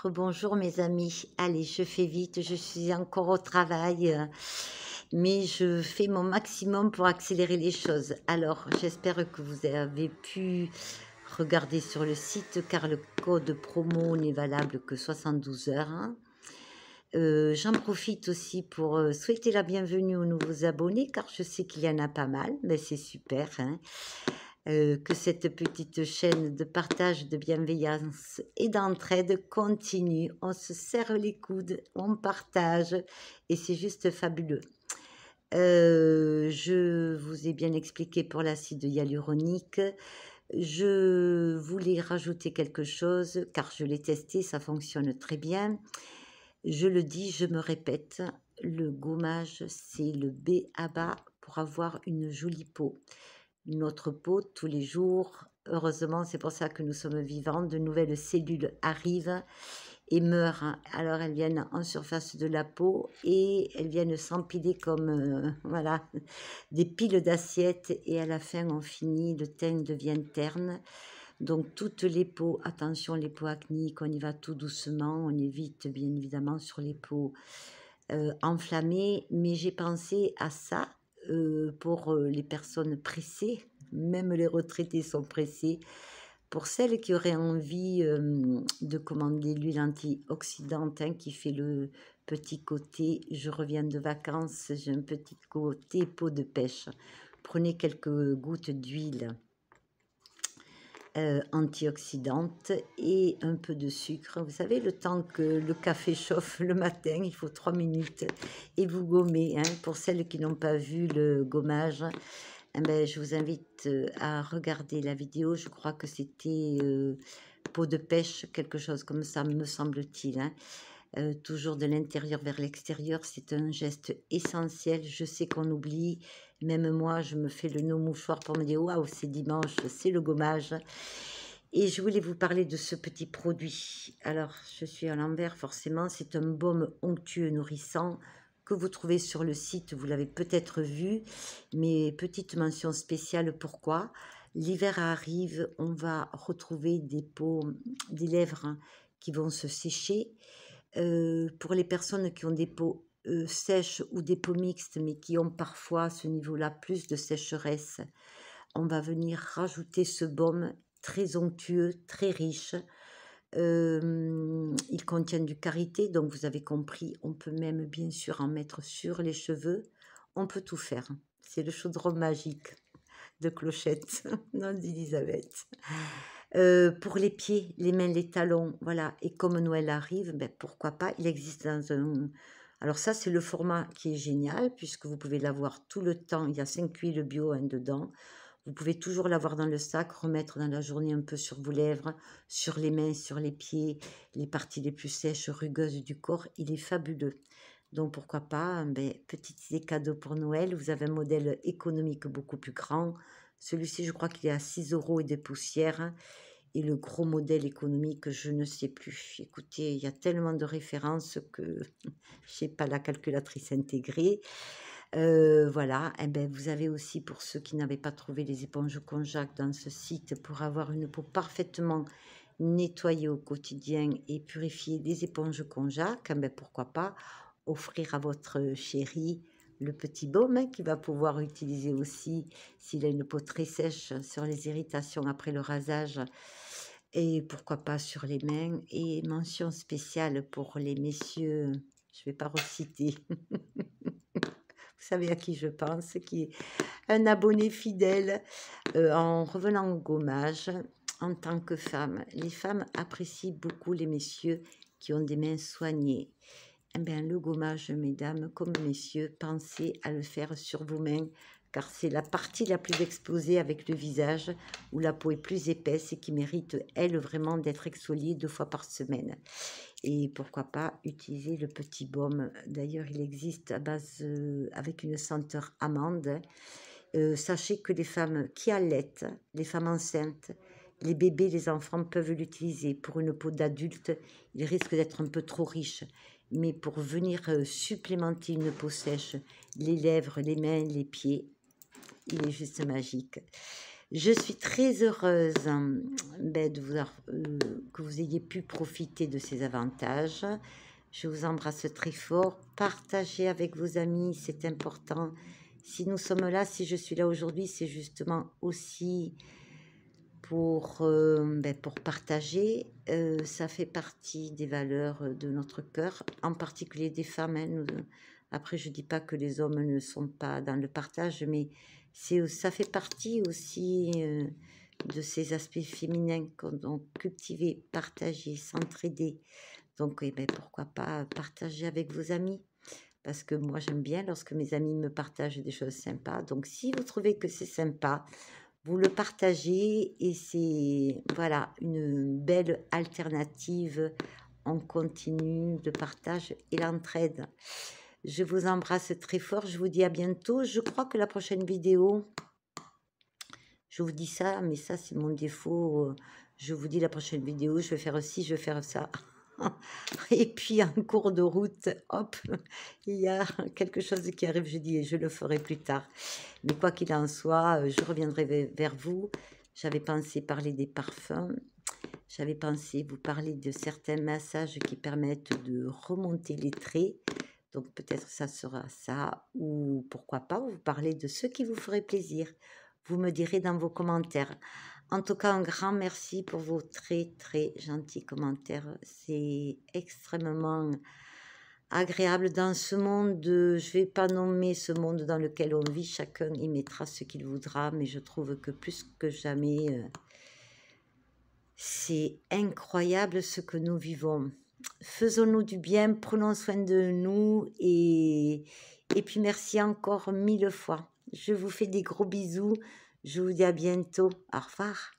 Rebonjour mes amis. Allez, je fais vite, je suis encore au travail, mais je fais mon maximum pour accélérer les choses. Alors, j'espère que vous avez pu regarder sur le site, car le code promo n'est valable que 72 heures. Hein. J'en profite aussi pour souhaiter la bienvenue aux nouveaux abonnés, car je sais qu'il y en a pas mal, mais c'est super. Hein. Que cette petite chaîne de partage, de bienveillance et d'entraide continue. On se serre les coudes, on partage et c'est juste fabuleux. Je vous ai bien expliqué pour l'acide hyaluronique. Je voulais rajouter quelque chose car je l'ai testé, ça fonctionne très bien. Je le dis, je me répète, le gommage, c'est le b.a.-ba pour avoir une jolie peau. Notre peau, tous les jours, heureusement, c'est pour ça que nous sommes vivants, de nouvelles cellules arrivent et meurent. Alors elles viennent en surface de la peau et elles viennent s'empiler comme voilà, des piles d'assiettes et à la fin on finit, le teint devient terne. Donc toutes les peaux, attention les peaux acniques, on y va tout doucement, on évite bien évidemment sur les peaux enflammées, mais j'ai pensé à ça pour les personnes pressées, même les retraités sont pressés. Pour celles qui auraient envie de commander l'huile antioxydante qui fait le petit côté, je reviens de vacances, j'ai un petit côté peau de pêche. Prenez quelques gouttes d'huile antioxydante et un peu de sucre. Vous savez, le temps que le café chauffe le matin, il faut 3 minutes et vous gommez. Hein. Pour celles qui n'ont pas vu le gommage, eh ben, je vous invite à regarder la vidéo. Je crois que c'était peau de pêche, quelque chose comme ça, me semble-t-il. Hein. Toujours de l'intérieur vers l'extérieur, c'est un geste essentiel. Je sais qu'on oublie, même moi, je me fais le nœud mouchoir pour me dire waouh, c'est dimanche, c'est le gommage. Et je voulais vous parler de ce petit produit. Alors, je suis à l'envers, forcément, c'est un baume onctueux nourrissant que vous trouvez sur le site, vous l'avez peut-être vu, mais petite mention spéciale, pourquoi? L'hiver arrive, on va retrouver des peaux, des lèvres qui vont se sécher. Pour les personnes qui ont des peaux sèches ou des peaux mixtes, mais qui ont parfois à ce niveau-là plus de sécheresse, on va venir rajouter ce baume très onctueux, très riche. Il contient du karité, donc vous avez compris, on peut même bien sûr en mettre sur les cheveux. On peut tout faire. C'est le chaudron magique de Clochette, non d'Elisabeth. Pour les pieds, les mains, les talons, voilà. Et comme Noël arrive, ben, pourquoi pas, il existe dans un... Alors ça, c'est le format qui est génial, puisque vous pouvez l'avoir tout le temps. Il y a 5 huiles bio dedans. Vous pouvez toujours l'avoir dans le sac, remettre dans la journée un peu sur vos lèvres, sur les mains, sur les pieds, les parties les plus sèches, rugueuses du corps. Il est fabuleux. Donc pourquoi pas, ben, petit cadeau pour Noël. Vous avez un modèle économique beaucoup plus grand. Celui-ci, je crois qu'il est à 6 € et des poussières. Et le gros modèle économique, je ne sais plus. Écoutez, il y a tellement de références que je n'ai pas la calculatrice intégrée. Voilà, et ben, vous avez aussi, pour ceux qui n'avaient pas trouvé les éponges Conjac dans ce site, pour avoir une peau parfaitement nettoyée au quotidien et purifiée, des éponges Conjac, ben, pourquoi pas offrir à votre chéri le petit baume qu'il va pouvoir utiliser aussi s'il a une peau très sèche sur les irritations après le rasage et pourquoi pas sur les mains. Et mention spéciale pour les messieurs, je ne vais pas reciter, vous savez à qui je pense, qui est un abonné fidèle. En revenant au gommage, en tant que femme, les femmes apprécient beaucoup les messieurs qui ont des mains soignées. Eh bien, le gommage, mesdames comme messieurs, pensez à le faire sur vos mains, car c'est la partie la plus exposée avec le visage, où la peau est plus épaisse et qui mérite, elle, vraiment d'être exfoliée 2 fois par semaine. Et pourquoi pas utiliser le petit baume. D'ailleurs, il existe à base avec une senteur amande. Sachez que les femmes qui allaitent, les femmes enceintes, les bébés, les enfants peuvent l'utiliser. Pour une peau d'adulte, il risque d'être un peu trop riche. Mais pour venir supplémenter une peau sèche, les lèvres, les mains, les pieds, il est juste magique. Je suis très heureuse ben, que vous ayez pu profiter de ces avantages. Je vous embrasse très fort. Partagez avec vos amis, c'est important. Si nous sommes là, si je suis là aujourd'hui, c'est justement aussi pour partager. Ça fait partie des valeurs de notre cœur, en particulier des femmes. Hein. Après, je ne dis pas que les hommes ne sont pas dans le partage, mais ça fait partie aussi de ces aspects féminins qu'on doit cultiver, partager, s'entraider. Donc, eh ben, pourquoi pas partager avec vos amis? Parce que moi, j'aime bien lorsque mes amis me partagent des choses sympas. Donc, si vous trouvez que c'est sympa, vous le partagez et c'est voilà une belle alternative en continu de partage et l'entraide. Je vous embrasse très fort, je vous dis à bientôt. Je crois que la prochaine vidéo, je vous dis ça, mais ça c'est mon défaut. Je vous dis la prochaine vidéo, je vais faire ci, je vais faire ça. Et puis en cours de route, hop, il y a quelque chose qui arrive, je dis, et je le ferai plus tard. Mais quoi qu'il en soit, je reviendrai vers vous. J'avais pensé parler des parfums. J'avais pensé vous parler de certains massages qui permettent de remonter les traits. Donc peut-être ça sera ça. Ou pourquoi pas vous parler de ce qui vous ferait plaisir. Vous me direz dans vos commentaires. En tout cas, un grand merci pour vos très très gentils commentaires. C'est extrêmement agréable dans ce monde. Je ne vais pas nommer ce monde dans lequel on vit. Chacun y mettra ce qu'il voudra. Mais je trouve que plus que jamais, c'est incroyable ce que nous vivons. Faisons-nous du bien, prenons soin de nous et puis merci encore 1000 fois. Je vous fais des gros bisous. Je vous dis à bientôt. Au revoir.